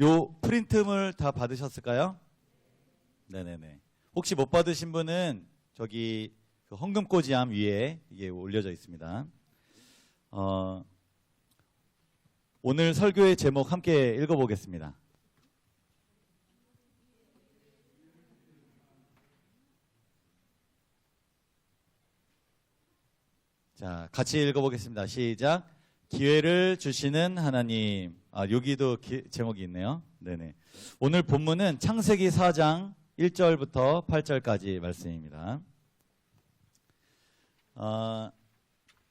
요 프린트물 다 받으셨을까요? 네네네. 혹시 못 받으신 분은 저기 그 헌금꽂이함 위에 이게 올려져 있습니다. 오늘 설교의 제목 함께 읽어보겠습니다. 자, 같이 읽어보겠습니다. 시작. 기회를 주시는 하나님. 여기도 제목이 있네요. 네네. 오늘 본문은 창세기 4장 1절부터 8절까지 말씀입니다.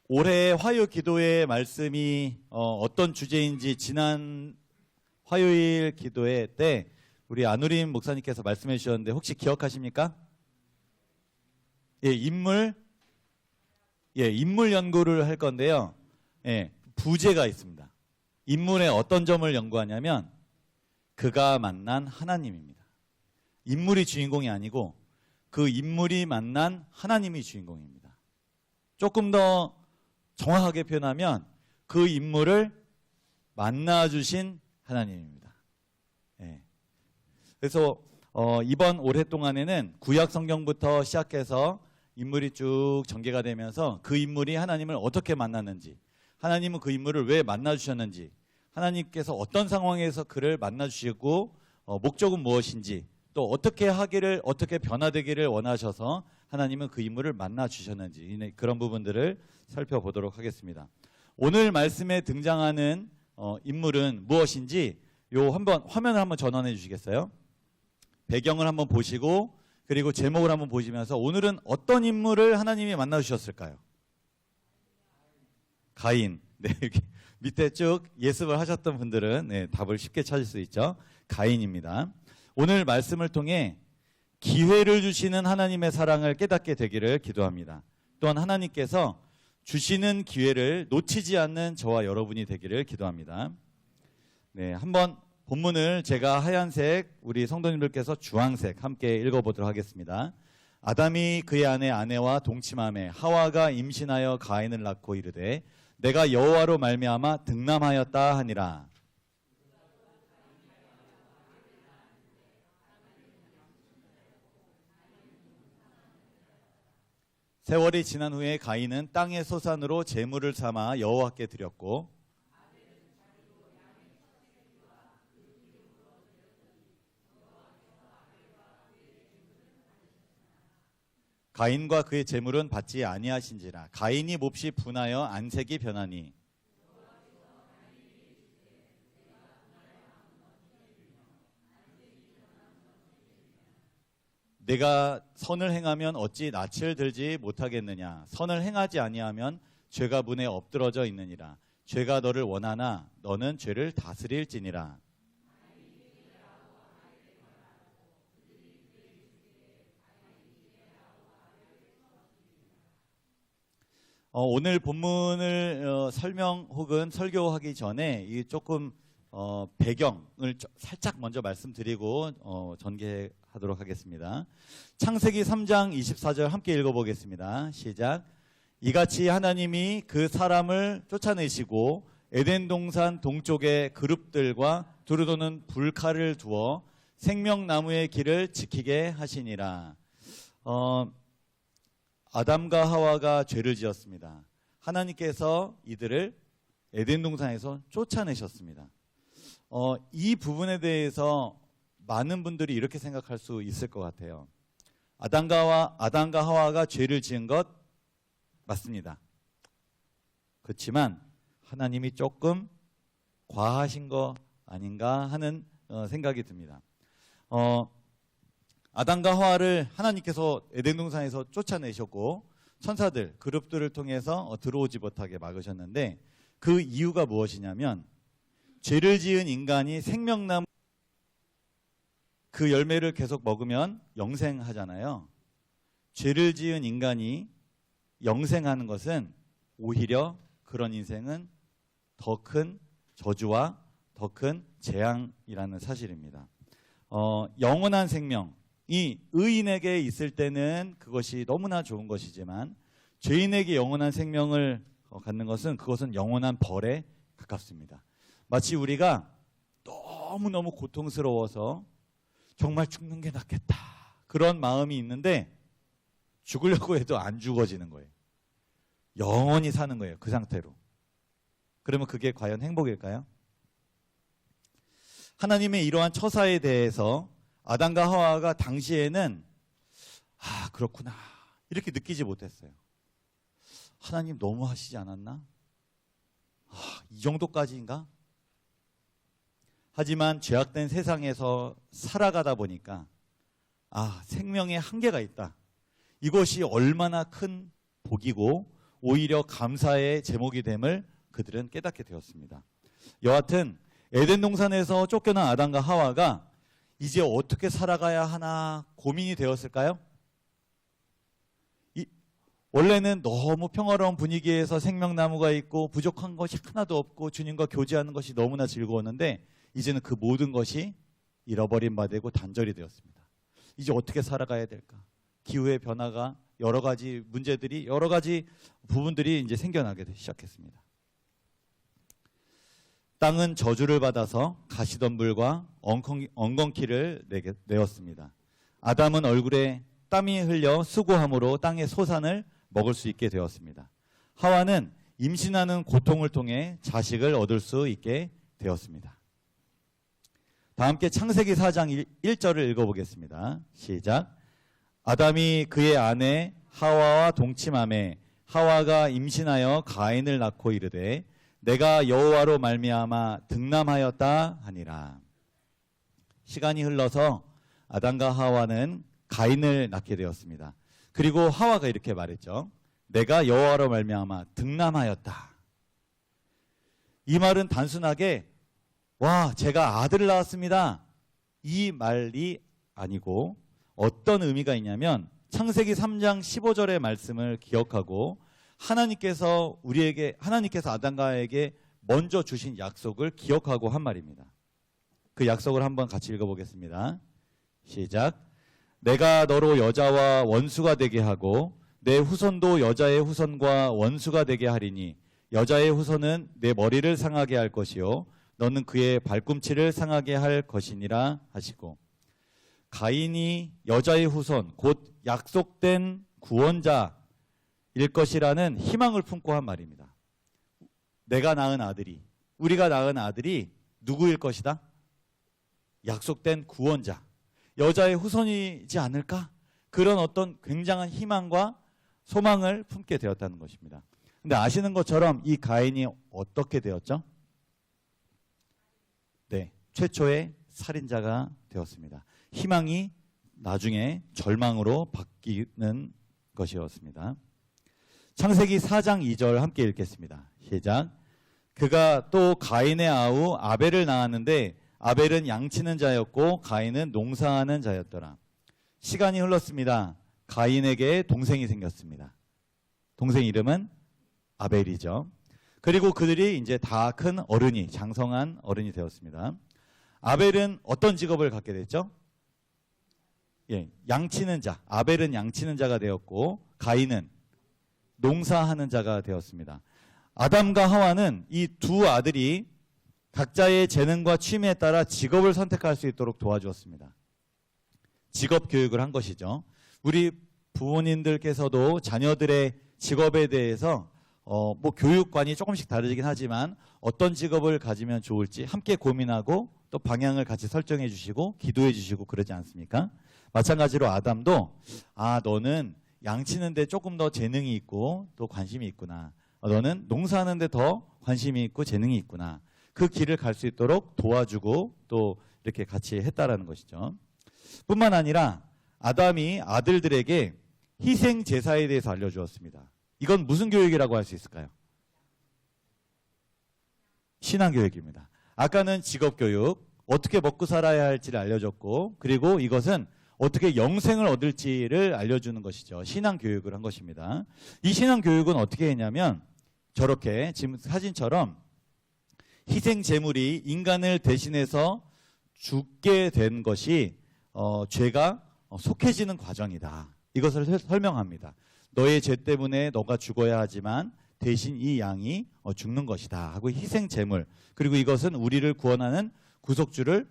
올해 화요 기도의 말씀이 어떤 주제인지 지난 화요일 기도회 때 우리 안우림 목사님께서 말씀해 주셨는데 혹시 기억하십니까? 예, 인물 연구를 할 건데요. 예, 부제가 있습니다. 인물의 어떤 점을 연구하냐면 그가 만난 하나님입니다. 인물이 주인공이 아니고 그 인물이 만난 하나님이 주인공입니다. 조금 더 정확하게 표현하면 그 인물을 만나주신 하나님입니다. 예. 그래서 이번 올해 동안에는 구약 성경부터 시작해서 인물이 쭉 전개가 되면서 그 인물이 하나님을 어떻게 만났는지, 하나님은 그 인물을 왜 만나주셨는지, 하나님께서 어떤 상황에서 그를 만나주시고 목적은 무엇인지, 또 어떻게 하기를, 어떻게 변화되기를 원하셔서 하나님은 그 인물을 만나주셨는지, 그런 부분들을 살펴보도록 하겠습니다. 오늘 말씀에 등장하는 인물은 무엇인지 한번 화면을 한번 전환해 주시겠어요? 배경을 한번 보시고 그리고 제목을 한번 보시면서 오늘은 어떤 인물을 하나님이 만나주셨을까요? 가인. 네, 여기 밑에 쭉 예습을 하셨던 분들은 네, 답을 쉽게 찾을 수 있죠. 가인입니다. 오늘 말씀을 통해 기회를 주시는 하나님의 사랑을 깨닫게 되기를 기도합니다. 또한 하나님께서 주시는 기회를 놓치지 않는 저와 여러분이 되기를 기도합니다. 네, 한번 본문을 제가 하얀색, 우리 성도님들께서 주황색 함께 읽어보도록 하겠습니다. 아담이 그의 아내와 동침하매 하와가 임신하여 가인을 낳고 이르되 내가 여호와로 말미암아 등남하였다 하니라. 세월이 지난 후에 가인은 땅의 소산으로 제물을 삼아 여호와께 드렸고 가인과 그의 제물은 받지 아니하신지라. 가인이 몹시 분하여 안색이 변하니 내가 선을 행하면 어찌 낯을 들지 못하겠느냐. 선을 행하지 아니하면 죄가 문에 엎드러져 있느니라. 죄가 너를 원하나 너는 죄를 다스릴지니라. 오늘 본문을 설명 혹은 설교하기 전에 이 조금 배경을 살짝 먼저 말씀드리고 전개하도록 하겠습니다. 창세기 3장 24절 함께 읽어보겠습니다. 시작. 이같이 하나님이 그 사람을 쫓아내시고 에덴 동산 동쪽의 그룹들과 두루 도는 불칼을 두어 생명나무의 길을 지키게 하시니라. 아담과 하와가 죄를 지었습니다. 하나님께서 이들을 에덴 동산에서 쫓아내셨습니다. 이 부분에 대해서 많은 분들이 이렇게 생각할 수 있을 것 같아요. 아담과 하와가 죄를 지은 것 맞습니다. 그렇지만 하나님이 조금 과하신 거 아닌가 하는 생각이 듭니다. 아담과 하와를 하나님께서 에덴 동산에서 쫓아내셨고 천사들, 그룹들을 통해서 들어오지 못하게 막으셨는데 그 이유가 무엇이냐면 죄를 지은 인간이 생명나무 그 열매를 계속 먹으면 영생하잖아요. 죄를 지은 인간이 영생하는 것은 오히려 그런 인생은 더 큰 저주와 더 큰 재앙이라는 사실입니다. 영원한 생명 이 의인에게 있을 때는 그것이 너무나 좋은 것이지만 죄인에게 영원한 생명을 갖는 것은 그것은 영원한 벌에 가깝습니다. 마치 우리가 너무너무 고통스러워서 정말 죽는 게 낫겠다. 그런 마음이 있는데 죽으려고 해도 안 죽어지는 거예요. 영원히 사는 거예요. 그 상태로. 그러면 그게 과연 행복일까요? 하나님의 이러한 처사에 대해서 아담과 하와가 당시에는 그렇구나 이렇게 느끼지 못했어요. 하나님 너무 하시지 않았나? 이 정도까지인가? 하지만 죄악된 세상에서 살아가다 보니까 생명에 한계가 있다. 이것이 얼마나 큰 복이고 오히려 감사의 제목이 됨을 그들은 깨닫게 되었습니다. 여하튼 에덴 동산에서 쫓겨난 아담과 하와가 이제 어떻게 살아가야 하나 고민이 되었을까요? 원래는 너무 평화로운 분위기에서 생명나무가 있고 부족한 것이 하나도 없고 주님과 교제하는 것이 너무나 즐거웠는데 이제는 그 모든 것이 잃어버린 바 되고 단절이 되었습니다. 이제 어떻게 살아가야 될까? 기후의 변화가 여러 가지 문제들이 여러 가지 부분들이 이제 생겨나게 시작했습니다. 땅은 저주를 받아서 가시덤불과 엉겅퀴를 내었습니다. 아담은 얼굴에 땀이 흘려 수고함으로 땅의 소산을 먹을 수 있게 되었습니다. 하와는 임신하는 고통을 통해 자식을 얻을 수 있게 되었습니다. 다 함께 창세기 4장 1절을 읽어보겠습니다. 시작. 아담이 그의 아내 하와와 동침하매 하와가 임신하여 가인을 낳고 이르되 내가 여호와로 말미암아 등남하였다 하니라. 시간이 흘러서 아담과 하와는 가인을 낳게 되었습니다. 그리고 하와가 이렇게 말했죠. 내가 여호와로 말미암아 등남하였다. 이 말은 단순하게 제가 아들을 낳았습니다. 이 말이 아니고 어떤 의미가 있냐면 창세기 3장 15절의 말씀을 기억하고 하나님께서 아담과에게 먼저 주신 약속을 기억하고 한 말입니다. 그 약속을 한번 같이 읽어보겠습니다. 시작. 내가 너로 여자와 원수가 되게 하고 내 후손도 여자의 후손과 원수가 되게 하리니 여자의 후손은 내 머리를 상하게 할 것이요 너는 그의 발꿈치를 상하게 할 것이니라 하시고, 가인이 여자의 후손 곧 약속된 구원자일 것이라는 희망을 품고 한 말입니다. 우리가 낳은 아들이 누구일 것이다? 약속된 구원자, 여자의 후손이지 않을까? 그런 어떤 굉장한 희망과 소망을 품게 되었다는 것입니다. 근데 아시는 것처럼 이 가인이 어떻게 되었죠? 네, 최초의 살인자가 되었습니다. 희망이 나중에 절망으로 바뀌는 것이었습니다. 창세기 4장 2절 함께 읽겠습니다. 시작. 그가 또 가인의 아우 아벨을 낳았는데 아벨은 양치는 자였고 가인은 농사하는 자였더라. 시간이 흘렀습니다. 가인에게 동생이 생겼습니다. 동생 이름은 아벨이죠. 그리고 그들이 이제 다 큰 어른이, 장성한 어른이 되었습니다. 아벨은 어떤 직업을 갖게 됐죠? 양치는 자. 아벨은 양치는 자가 되었고 가인은 농사하는 자가 되었습니다. 아담과 하와는 이 두 아들이 각자의 재능과 취미에 따라 직업을 선택할 수 있도록 도와주었습니다. 직업 교육을 한 것이죠. 우리 부모님들께서도 자녀들의 직업에 대해서 교육관이 조금씩 다르긴 하지만 어떤 직업을 가지면 좋을지 함께 고민하고 또 방향을 같이 설정해 주시고 기도해 주시고 그러지 않습니까? 마찬가지로 아담도 너는 양치는 데 조금 더 재능이 있고 또 관심이 있구나. 너는 농사하는 데 더 관심이 있고 재능이 있구나. 그 길을 갈 수 있도록 도와주고 또 이렇게 같이 했다라는 것이죠. 뿐만 아니라 아담이 아들들에게 희생 제사에 대해서 알려주었습니다. 이건 무슨 교육이라고 할 수 있을까요? 신앙교육입니다. 아까는 직업교육, 어떻게 먹고 살아야 할지를 알려줬고, 그리고 이것은 어떻게 영생을 얻을지를 알려주는 것이죠. 신앙교육을 한 것입니다. 이 신앙교육은 어떻게 했냐면 저렇게 지금 사진처럼 희생 제물이 인간을 대신해서 죽게 된 것이 죄가 속해지는 과정이다. 이것을 설명합니다. 너의 죄 때문에 너가 죽어야 하지만 대신 이 양이 죽는 것이다 하고 희생 제물, 그리고 이것은 우리를 구원하는 구속주를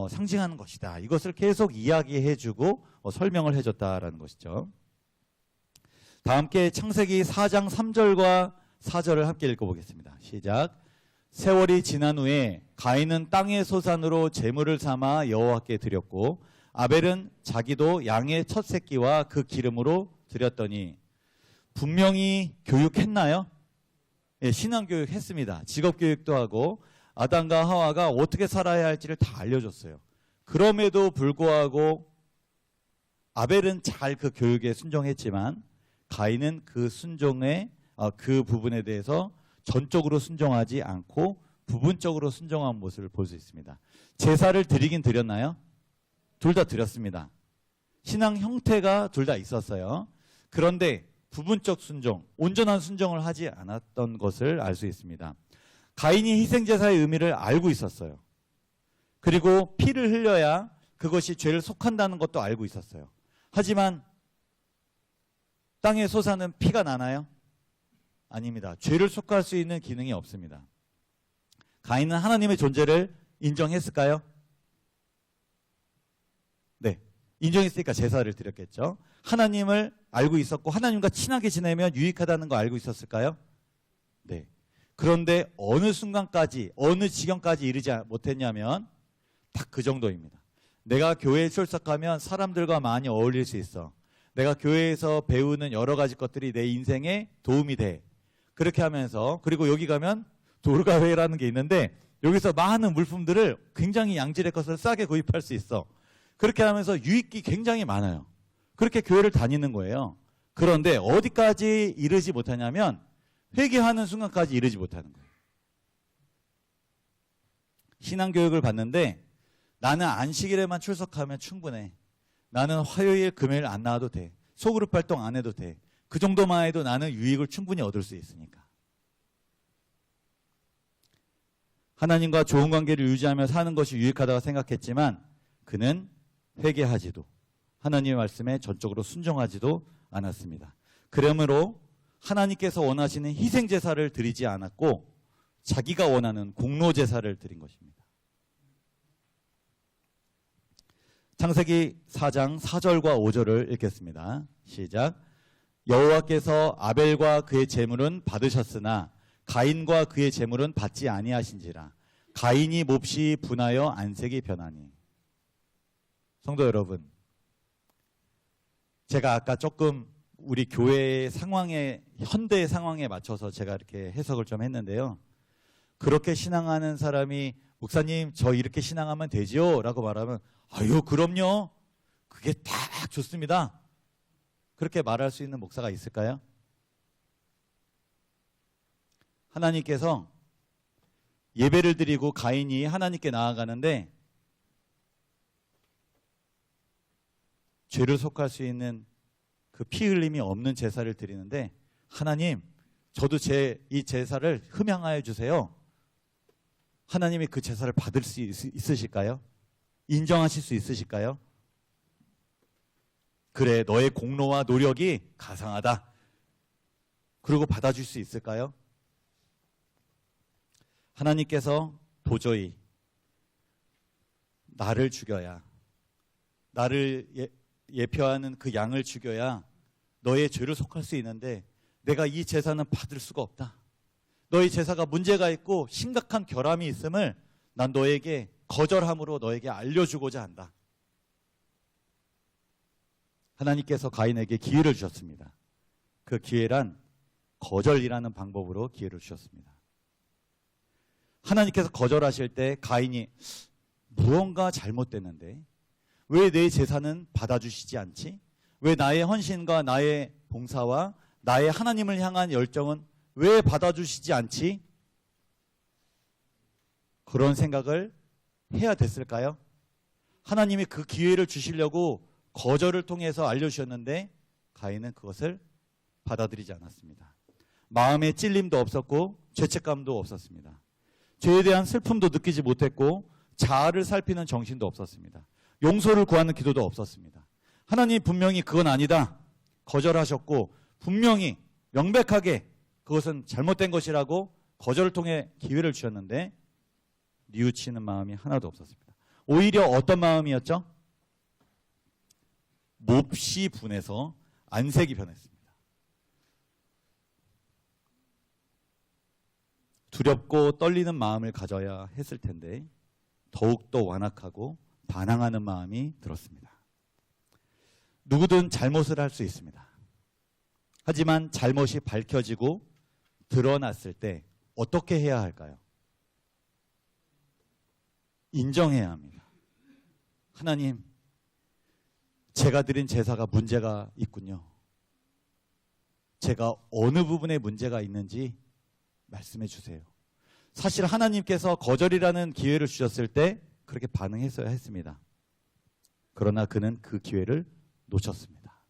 상징하는 것이다. 이것을 계속 이야기해주고 설명을 해줬다라는 것이죠. 다 함께 창세기 4장 3절과 4절을 함께 읽어보겠습니다. 시작. 세월이 지난 후에 가인은 땅의 소산으로 제물을 삼아 여호와께 드렸고 아벨은 자기도 양의 첫 새끼와 그 기름으로 드렸더니 분명히 교육했나요? 예, 신앙교육 했습니다. 직업교육도 하고 아담과 하와가 어떻게 살아야 할지를 다 알려줬어요. 그럼에도 불구하고 아벨은 잘 그 교육에 순종했지만 가인은 그 순종의 그 부분에 대해서 전적으로 순종하지 않고 부분적으로 순종한 모습을 볼 수 있습니다. 제사를 드리긴 드렸나요? 둘 다 드렸습니다. 신앙 형태가 둘 다 있었어요. 그런데 부분적 순종, 온전한 순종을 하지 않았던 것을 알 수 있습니다. 가인이 희생제사의 의미를 알고 있었어요. 그리고 피를 흘려야 그것이 죄를 속한다는 것도 알고 있었어요. 하지만 땅의 소사는 피가 나나요? 아닙니다. 죄를 속할 수 있는 기능이 없습니다. 가인은 하나님의 존재를 인정했을까요? 네. 인정했으니까 제사를 드렸겠죠. 하나님을 알고 있었고 하나님과 친하게 지내면 유익하다는 거 알고 있었을까요? 네. 그런데 어느 순간까지 어느 지경까지 이르지 못했냐면 딱 그 정도입니다. 내가 교회에 출석하면 사람들과 많이 어울릴 수 있어. 내가 교회에서 배우는 여러 가지 것들이 내 인생에 도움이 돼. 그렇게 하면서 그리고 여기 가면 도르가회라는 게 있는데 여기서 많은 물품들을 굉장히 양질의 것을 싸게 구입할 수 있어. 그렇게 하면서 유익이 굉장히 많아요. 그렇게 교회를 다니는 거예요. 그런데 어디까지 이르지 못하냐면 회개하는 순간까지 이르지 못하는 거예요. 신앙교육을 받는데 나는 안식일에만 출석하면 충분해. 나는 화요일, 금요일 안 나와도 돼. 소그룹 활동 안 해도 돼. 그 정도만 해도 나는 유익을 충분히 얻을 수 있으니까. 하나님과 좋은 관계를 유지하며 사는 것이 유익하다고 생각했지만 그는 회개하지도 하나님의 말씀에 전적으로 순종하지도 않았습니다. 그러므로 하나님께서 원하시는 희생제사를 드리지 않았고 자기가 원하는 공로제사를 드린 것입니다. 창세기 4장 4절과 5절을 읽겠습니다. 시작. 여호와께서 아벨과 그의 제물은 받으셨으나 가인과 그의 제물은 받지 아니하신지라. 가인이 몹시 분하여 안색이 변하니. 성도 여러분, 제가 아까 조금 우리 교회의 상황에 현대의 상황에 맞춰서 제가 이렇게 해석을 좀 했는데요. 그렇게 신앙하는 사람이 목사님 저 이렇게 신앙하면 되지요? 라고 말하면 아유 그럼요. 그게 딱 좋습니다. 그렇게 말할 수 있는 목사가 있을까요? 하나님께서 예배를 드리고 가인이 하나님께 나아가는데 죄를 속할 수 있는 그 피 흘림이 없는 제사를 드리는데 하나님 저도 이 제사를 흠양하여 주세요. 하나님이 그 제사를 받을 수 있으실까요? 인정하실 수 있으실까요? 그래 너의 공로와 노력이 가상하다. 그리고 받아줄 수 있을까요? 하나님께서 도저히 나를 죽여야 나를 예표하는 그 양을 죽여야 너의 죄를 속할 수 있는데 내가 이 제사는 받을 수가 없다. 너의 제사가 문제가 있고 심각한 결함이 있음을 난 너에게 거절함으로 너에게 알려주고자 한다. 하나님께서 가인에게 기회를 주셨습니다. 그 기회란 거절이라는 방법으로 기회를 주셨습니다. 하나님께서 거절하실 때 가인이 무언가 잘못됐는데 왜 내 제사는 받아주시지 않지? 왜 나의 헌신과 나의 봉사와 나의 하나님을 향한 열정은 왜 받아주시지 않지? 그런 생각을 해야 됐을까요? 하나님이 그 기회를 주시려고 거절을 통해서 알려주셨는데 가인은 그것을 받아들이지 않았습니다. 마음에 찔림도 없었고 죄책감도 없었습니다. 죄에 대한 슬픔도 느끼지 못했고 자아를 살피는 정신도 없었습니다. 용서를 구하는 기도도 없었습니다. 하나님 분명히 그건 아니다. 거절하셨고 분명히 명백하게 그것은 잘못된 것이라고 거절을 통해 기회를 주셨는데 뉘우치는 마음이 하나도 없었습니다. 오히려 어떤 마음이었죠? 몹시 분해서 안색이 변했습니다. 두렵고 떨리는 마음을 가져야 했을 텐데 더욱더 완악하고 반항하는 마음이 들었습니다. 누구든 잘못을 할 수 있습니다. 하지만 잘못이 밝혀지고 드러났을 때 어떻게 해야 할까요? 인정해야 합니다. 하나님, 제가 드린 제사가 문제가 있군요. 제가 어느 부분에 문제가 있는지 말씀해 주세요. 사실 하나님께서 거절이라는 기회를 주셨을 때 그렇게 반응했어야 했습니다. 그러나 그는 그 기회를 놓쳤습니다.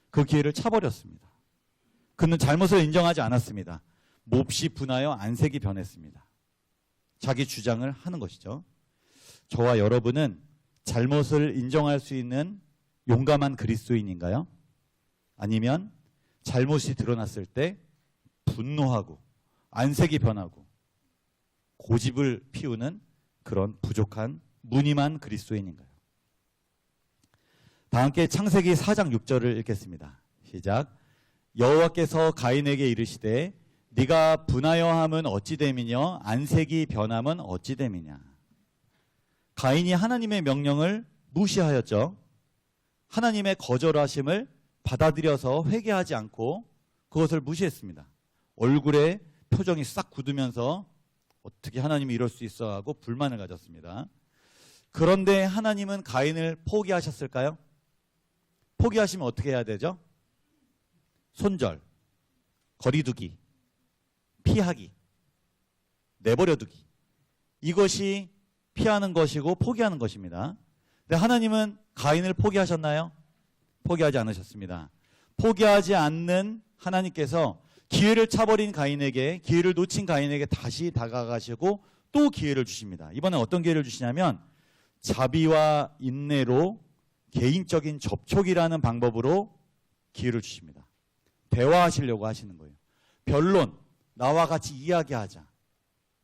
그 기회를 차버렸습니다. 그는 잘못을 인정하지 않았습니다. 몹시 분하여 안색이 변했습니다. 자기 주장을 하는 것이죠. 저와 여러분은 잘못을 인정할 수 있는 용감한 그리스도인인가요? 아니면 잘못이 드러났을 때 분노하고 안색이 변하고 고집을 피우는 그런 부족한 무늬만 그리스도인인가요? 다 함께 창세기 4장 6절을 읽겠습니다. 시작. 여호와께서 가인에게 이르시되 네가 분하여함은 어찌 됨이뇨 안색이 변함은 어찌 됨이냐. 가인이 하나님의 명령을 무시하였죠. 하나님의 거절하심을 받아들여서 회개하지 않고 그것을 무시했습니다. 얼굴에 표정이 싹 굳으면서 어떻게 하나님이 이럴 수 있어 하고 불만을 가졌습니다. 그런데 하나님은 가인을 포기하셨을까요? 포기하시면 어떻게 해야 되죠? 손절, 거리두기, 피하기, 내버려두기. 이것이 피하는 것이고 포기하는 것입니다. 근데 하나님은 가인을 포기하셨나요? 포기하지 않으셨습니다. 포기하지 않는 하나님께서 기회를 차버린 가인에게, 기회를 놓친 가인에게 다시 다가가시고 또 기회를 주십니다. 이번엔 어떤 기회를 주시냐면 자비와 인내로 개인적인 접촉이라는 방법으로 기회를 주십니다. 대화하시려고 하시는 거예요. 변론, 나와 같이 이야기하자.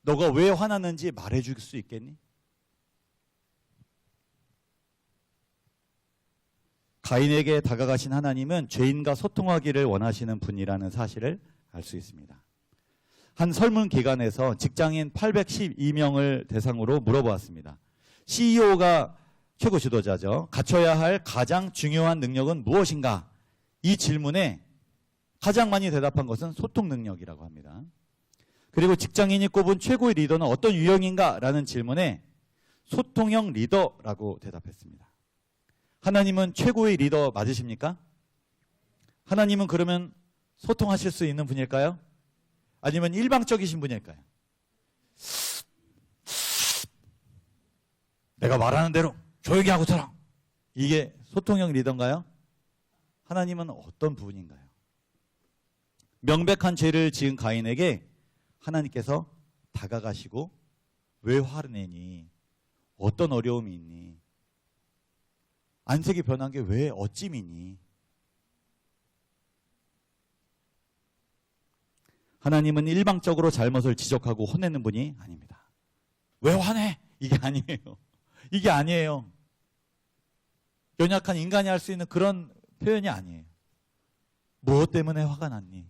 너가 왜 화났는지 말해줄 수 있겠니? 가인에게 다가가신 하나님은 죄인과 소통하기를 원하시는 분이라는 사실을 알 수 있습니다. 한 설문 기관에서 직장인 812명을 대상으로 물어보았습니다. CEO가 최고 지도자죠. 갖춰야 할 가장 중요한 능력은 무엇인가? 이 질문에 가장 많이 대답한 것은 소통 능력이라고 합니다. 그리고 직장인이 꼽은 최고의 리더는 어떤 유형인가? 라는 질문에 소통형 리더라고 대답했습니다. 하나님은 최고의 리더 맞으십니까? 하나님은 그러면 소통하실 수 있는 분일까요? 아니면 일방적이신 분일까요? 내가 말하는 대로 조용히 하고 살아. 이게 소통형 리더인가요? 하나님은 어떤 분인가요? 명백한 죄를 지은 가인에게 하나님께서 다가가시고 왜 화를 내니? 어떤 어려움이 있니? 안색이 변한 게 왜 어찜이니? 하나님은 일방적으로 잘못을 지적하고 혼내는 분이 아닙니다. 왜 화내? 이게 아니에요. 이게 아니에요. 연약한 인간이 할 수 있는 그런 표현이 아니에요. 무엇 때문에 화가 났니?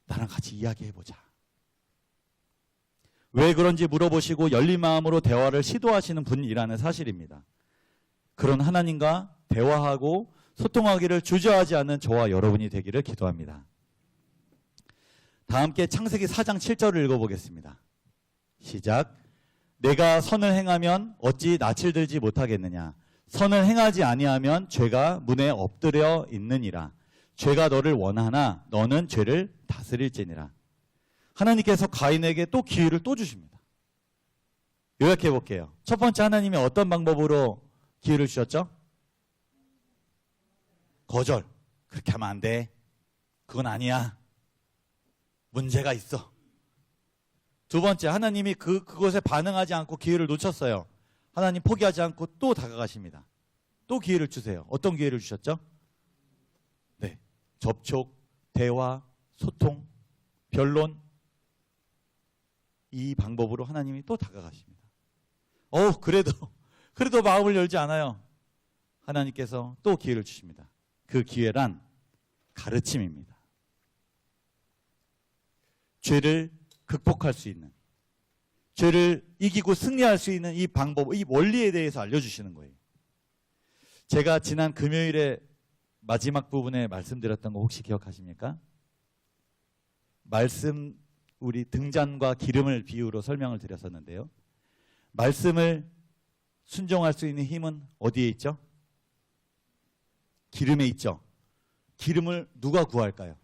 나랑 같이 이야기해보자. 왜 그런지 물어보시고 열린 마음으로 대화를 시도하시는 분이라는 사실입니다. 그런 하나님과 대화하고 소통하기를 주저하지 않는 저와 여러분이 되기를 기도합니다. 다 함께 창세기 4장 7절을 읽어보겠습니다. 시작. 내가 선을 행하면 어찌 낯을 들지 못하겠느냐. 선을 행하지 아니하면 죄가 문에 엎드려 있느니라. 죄가 너를 원하나 너는 죄를 다스릴지니라. 하나님께서 가인에게 또 기회를 또 주십니다. 요약해 볼게요. 첫 번째, 하나님이 어떤 방법으로 기회를 주셨죠? 거절. 그렇게 하면 안 돼. 그건 아니야. 문제가 있어. 두 번째, 하나님이 그것에 반응하지 않고 기회를 놓쳤어요. 하나님 포기하지 않고 또 다가가십니다. 또 기회를 주세요. 어떤 기회를 주셨죠? 네, 접촉, 대화, 소통, 변론. 이 방법으로 하나님이 또 다가가십니다. 그래도 마음을 열지 않아요. 하나님께서 또 기회를 주십니다. 그 기회란 가르침입니다. 죄를 극복할 수 있는, 죄를 이기고 승리할 수 있는 이 방법, 이 원리에 대해서 알려주시는 거예요. 제가 지난 금요일에 마지막 부분에 말씀드렸던 거 혹시 기억하십니까? 말씀, 우리 등잔과 기름을 비유로 설명을 드렸었는데요. 말씀을 순종할 수 있는 힘은 어디에 있죠? 기름에 있죠. 기름을 누가 구할까요?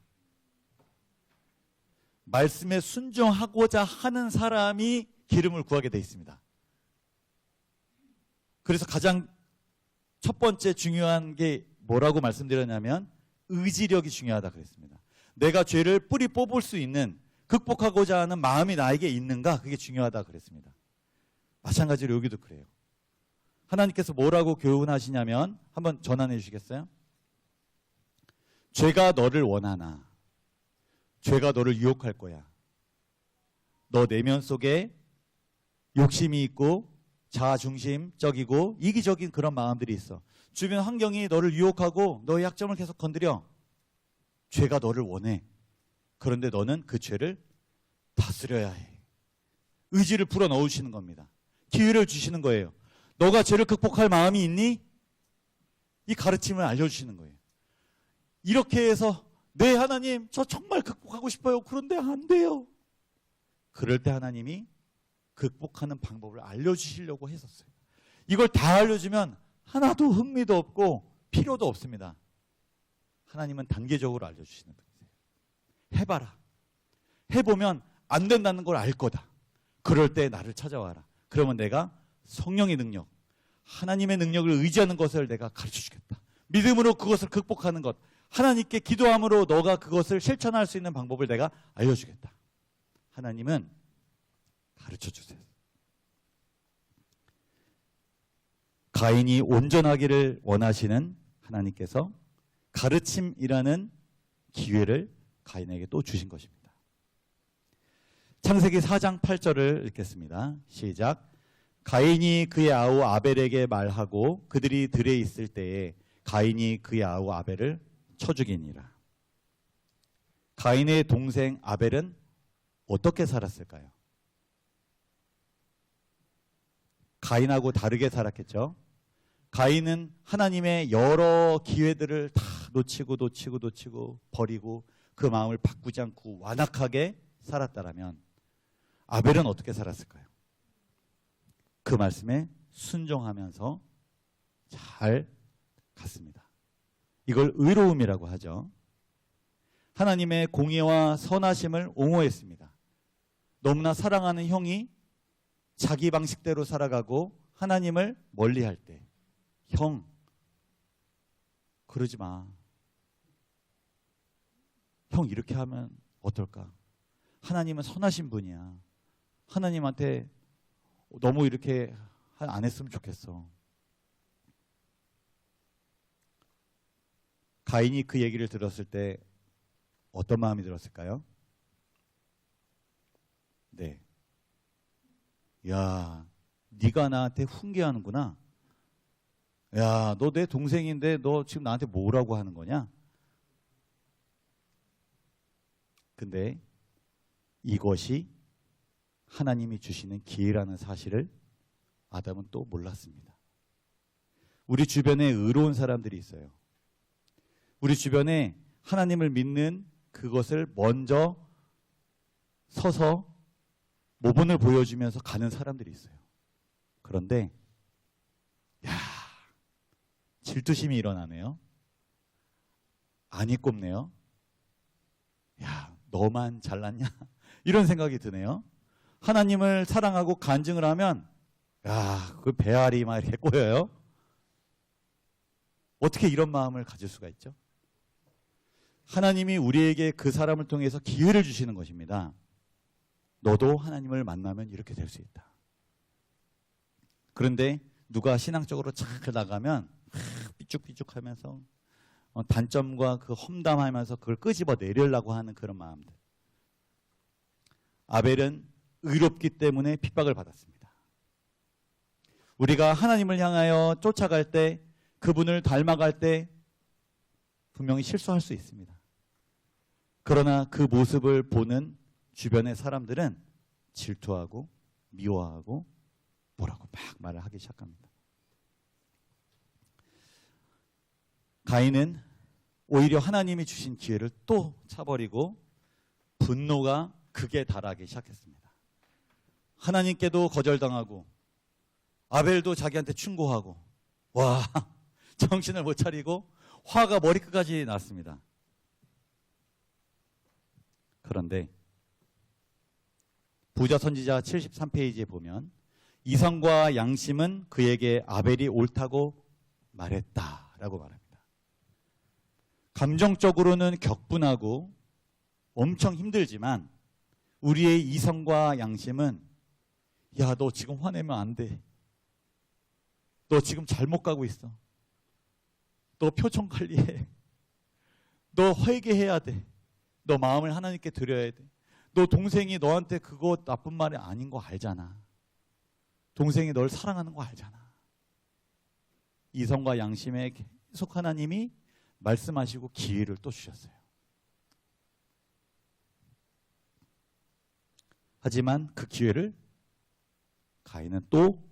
말씀에 순종하고자 하는 사람이 기름을 구하게 되어 있습니다. 그래서 가장 첫 번째 중요한 게 뭐라고 말씀드렸냐면 의지력이 중요하다 그랬습니다. 내가 죄를 뿌리 뽑을 수 있는, 극복하고자 하는 마음이 나에게 있는가, 그게 중요하다 그랬습니다. 마찬가지로 여기도 그래요. 하나님께서 뭐라고 교훈하시냐면 한번 전환해 주시겠어요? 죄가 너를 원하나, 죄가 너를 유혹할 거야. 너 내면 속에 욕심이 있고 자아중심적이고 이기적인 그런 마음들이 있어. 주변 환경이 너를 유혹하고 너의 약점을 계속 건드려. 죄가 너를 원해. 그런데 너는 그 죄를 다스려야 해. 의지를 불어넣으시는 겁니다. 기회를 주시는 거예요. 너가 죄를 극복할 마음이 있니? 이 가르침을 알려주시는 거예요. 이렇게 해서 네 하나님 저 정말 극복하고 싶어요. 그런데 안 돼요. 그럴 때 하나님이 극복하는 방법을 알려주시려고 했었어요. 이걸 다 알려주면 하나도 흥미도 없고 필요도 없습니다. 하나님은 단계적으로 알려주시는 분이세요. 해봐라. 해보면 안 된다는 걸 알 거다. 그럴 때 나를 찾아와라. 그러면 내가 성령의 능력, 하나님의 능력을 의지하는 것을 내가 가르쳐주겠다. 믿음으로 그것을 극복하는 것, 하나님께 기도함으로 너가 그것을 실천할 수 있는 방법을 내가 알려주겠다. 하나님은 가르쳐주세요. 가인이 온전하기를 원하시는 하나님께서 가르침이라는 기회를 가인에게 또 주신 것입니다. 창세기 4장 8절을 읽겠습니다. 시작. 가인이 그의 아우 아벨에게 말하고 그들이 들에 있을 때에 가인이 그의 아우 아벨을 쳐 죽이니라. 가인의 동생 아벨은 어떻게 살았을까요? 가인하고 다르게 살았겠죠. 가인은 하나님의 여러 기회들을 다 놓치고 버리고 그 마음을 바꾸지 않고 완악하게 살았다라면 아벨은 어떻게 살았을까요? 그 말씀에 순종하면서 잘 갔습니다. 이걸 의로움이라고 하죠. 하나님의 공의와 선하심을 옹호했습니다. 너무나 사랑하는 형이 자기 방식대로 살아가고 하나님을 멀리할 때, 형, 그러지 마. 형 이렇게 하면 어떨까? 하나님은 선하신 분이야. 하나님한테 너무 이렇게 안 했으면 좋겠어. 가인이 그 얘기를 들었을 때 어떤 마음이 들었을까요? 네. 야, 네가 나한테 훈계하는구나. 야, 너 내 동생인데 너 지금 나한테 뭐라고 하는 거냐? 근데 이것이 하나님이 주시는 기회라는 사실을 아담은 또 몰랐습니다. 우리 주변에 의로운 사람들이 있어요. 우리 주변에 하나님을 믿는 그것을 먼저 서서 모본을 보여주면서 가는 사람들이 있어요. 그런데 야, 질투심이 일어나네요. 안이 꼽네요. 야, 너만 잘났냐? 이런 생각이 드네요. 하나님을 사랑하고 간증을 하면 야, 그 배알이 막 이렇게 꼬여요. 어떻게 이런 마음을 가질 수가 있죠? 하나님이 우리에게 그 사람을 통해서 기회를 주시는 것입니다. 너도 하나님을 만나면 이렇게 될 수 있다. 그런데 누가 신앙적으로 잘 나가면 삐죽삐죽하면서 단점과 그 험담하면서 그걸 끄집어 내려려고 하는 그런 마음들. 아벨은 의롭기 때문에 핍박을 받았습니다. 우리가 하나님을 향하여 쫓아갈 때, 그분을 닮아갈 때 분명히 실수할 수 있습니다. 그러나 그 모습을 보는 주변의 사람들은 질투하고 미워하고 뭐라고 막 말을 하기 시작합니다. 가인은 오히려 하나님이 주신 기회를 또 차버리고 분노가 극에 달하기 시작했습니다. 하나님께도 거절당하고 아벨도 자기한테 충고하고, 와, 정신을 못 차리고 화가 머리끝까지 났습니다. 그런데 부자 선지자 73페이지에 보면 이성과 양심은 그에게 아벨이 옳다고 말했다라고 말합니다. 감정적으로는 격분하고 엄청 힘들지만 우리의 이성과 양심은, 야, 너 지금 화내면 안 돼. 너 지금 잘못 가고 있어. 너 표정 관리해. 너 회개해야 돼. 너 마음을 하나님께 드려야 돼. 너 동생이 너한테 그거 나쁜 말이 아닌 거 알잖아. 동생이 널 사랑하는 거 알잖아. 이성과 양심에 계속 하나님이 말씀하시고 기회를 또 주셨어요. 하지만 그 기회를 가인은 또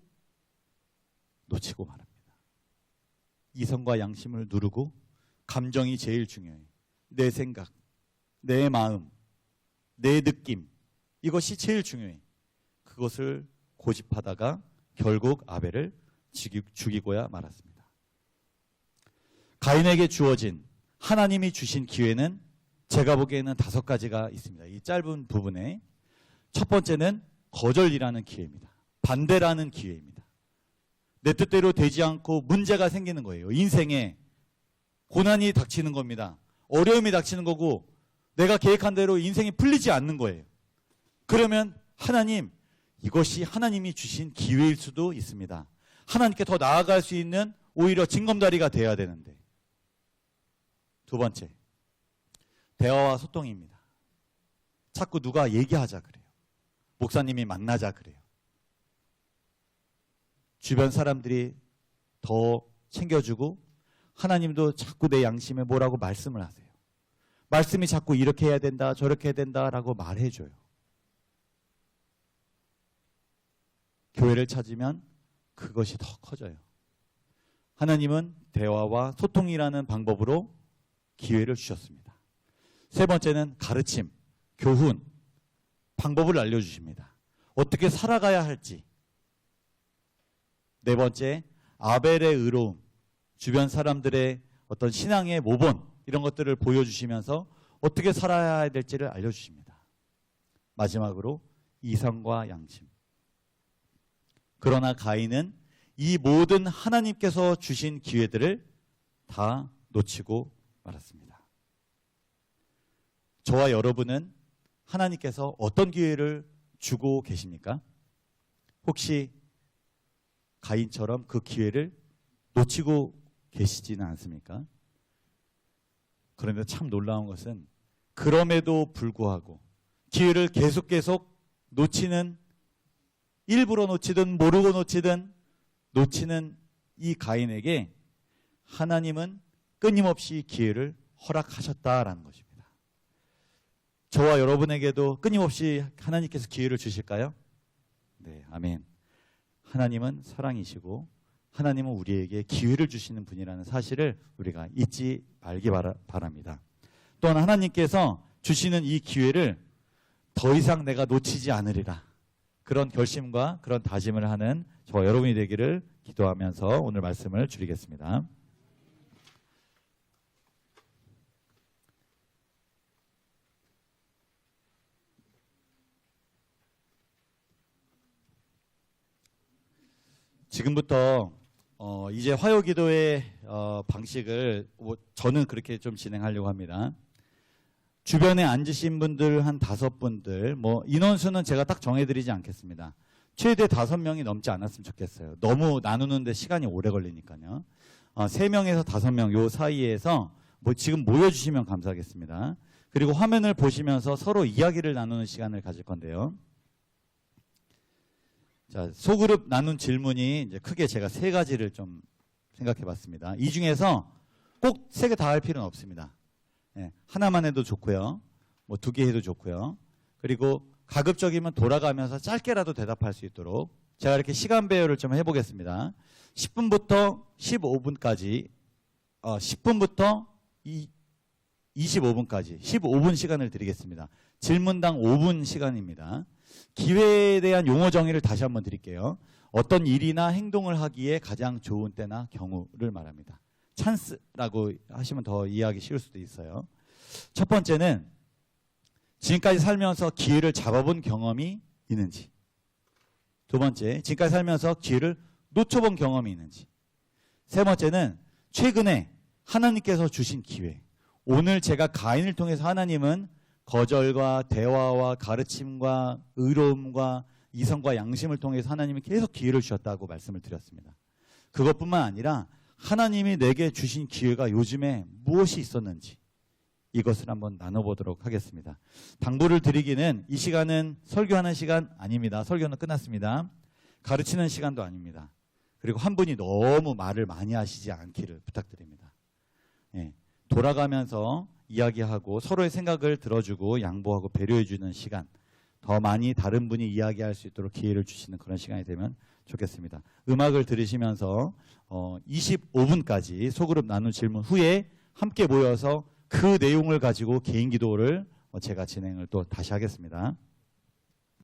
놓치고 말합니다. 이성과 양심을 누르고 감정이 제일 중요해. 내 생각, 내 마음, 내 느낌, 이것이 제일 중요해. 그것을 고집하다가 결국 아벨을 죽이고야 말았습니다. 가인에게 주어진 하나님이 주신 기회는 제가 보기에는 5가지가 있습니다. 이 짧은 부분에 첫 번째는 거절이라는 기회입니다. 반대라는 기회입니다. 내 뜻대로 되지 않고 문제가 생기는 거예요. 인생에 고난이 닥치는 겁니다. 어려움이 닥치는 거고 내가 계획한 대로 인생이 풀리지 않는 거예요. 그러면 하나님, 이것이 하나님이 주신 기회일 수도 있습니다. 하나님께 더 나아갈 수 있는 오히려 징검다리가 돼야 되는데. 두 번째, 대화와 소통입니다. 자꾸 누가 얘기하자 그래요. 목사님이 만나자 그래요. 주변 사람들이 더 챙겨주고 하나님도 자꾸 내 양심에 뭐라고 말씀을 하세요. 말씀이 자꾸 이렇게 해야 된다, 저렇게 해야 된다라고 말해줘요. 교회를 찾으면 그것이 더 커져요. 하나님은 대화와 소통이라는 방법으로 기회를 주셨습니다. 세 번째는 가르침, 교훈, 방법을 알려주십니다. 어떻게 살아가야 할지. 네 번째, 아벨의 의로움, 주변 사람들의 어떤 신앙의 모본, 이런 것들을 보여주시면서 어떻게 살아야 될지를 알려주십니다. 마지막으로 이성과 양심. 그러나 가인은 이 모든 하나님께서 주신 기회들을 다 놓치고 말았습니다. 저와 여러분은 하나님께서 어떤 기회를 주고 계십니까? 혹시 가인처럼 그 기회를 놓치고 계시지는 않습니까? 그런데 참 놀라운 것은 그럼에도 불구하고 기회를 계속 놓치는, 일부러 놓치든 모르고 놓치는 이 가인에게 하나님은 끊임없이 기회를 허락하셨다라는 것입니다. 저와 여러분에게도 끊임없이 하나님께서 기회를 주실까요? 네, 아멘. 하나님은 사랑이시고 하나님은 우리에게 기회를 주시는 분이라는 사실을 우리가 잊지 말기 바랍니다. 또한 하나님께서 주시는 이 기회를 더 이상 내가 놓치지 않으리라, 그런 결심과 그런 다짐을 하는 저와 여러분이 되기를 기도하면서 오늘 말씀을 줄이겠습니다. 지금부터 이제 화요기도의 방식을 저는 그렇게 좀 진행하려고 합니다. 주변에 앉으신 분들 한 5분들, 인원수는 제가 딱 정해드리지 않겠습니다. 최대 5명이 넘지 않았으면 좋겠어요. 너무 나누는데 시간이 오래 걸리니까요. 3명에서 5명 요 사이에서 지금 모여주시면 감사하겠습니다. 그리고 화면을 보시면서 서로 이야기를 나누는 시간을 가질 건데요. 자, 소그룹 나눈 질문이 이제 크게 제가 3가지를 좀 생각해 봤습니다. 이 중에서 꼭 3개 다 할 필요는 없습니다. 예, 하나만 해도 좋고요. 뭐 2개 해도 좋고요. 그리고 가급적이면 돌아가면서 짧게라도 대답할 수 있도록 제가 이렇게 시간 배열을 좀 해보겠습니다. 10분부터 15분까지, 10분부터 25분까지 15분 시간을 드리겠습니다. 질문당 5분 시간입니다. 기회에 대한 용어 정의를 다시 한번 드릴게요. 어떤 일이나 행동을 하기에 가장 좋은 때나 경우를 말합니다. 찬스라고 하시면 더 이해하기 쉬울 수도 있어요. 첫 번째는 지금까지 살면서 기회를 잡아본 경험이 있는지. 두 번째, 지금까지 살면서 기회를 놓쳐본 경험이 있는지. 세 번째는 최근에 하나님께서 주신 기회. 오늘 제가 가인을 통해서 하나님은 거절과 대화와 가르침과 의로움과 이성과 양심을 통해서 하나님이 계속 기회를 주셨다고 말씀을 드렸습니다. 그것뿐만 아니라 하나님이 내게 주신 기회가 요즘에 무엇이 있었는지 이것을 한번 나눠보도록 하겠습니다. 당부를 드리기는 이 시간은 설교하는 시간 아닙니다. 설교는 끝났습니다. 가르치는 시간도 아닙니다. 그리고 한 분이 너무 말을 많이 하시지 않기를 부탁드립니다. 예, 돌아가면서 이야기하고 서로의 생각을 들어주고 양보하고 배려해주는 시간, 더 많이 다른 분이 이야기할 수 있도록 기회를 주시는 그런 시간이 되면 좋겠습니다. 음악을 들으시면서 25분까지 소그룹 나눈 질문 후에 함께 모여서 그 내용을 가지고 개인 기도를 제가 진행을 또 다시 하겠습니다.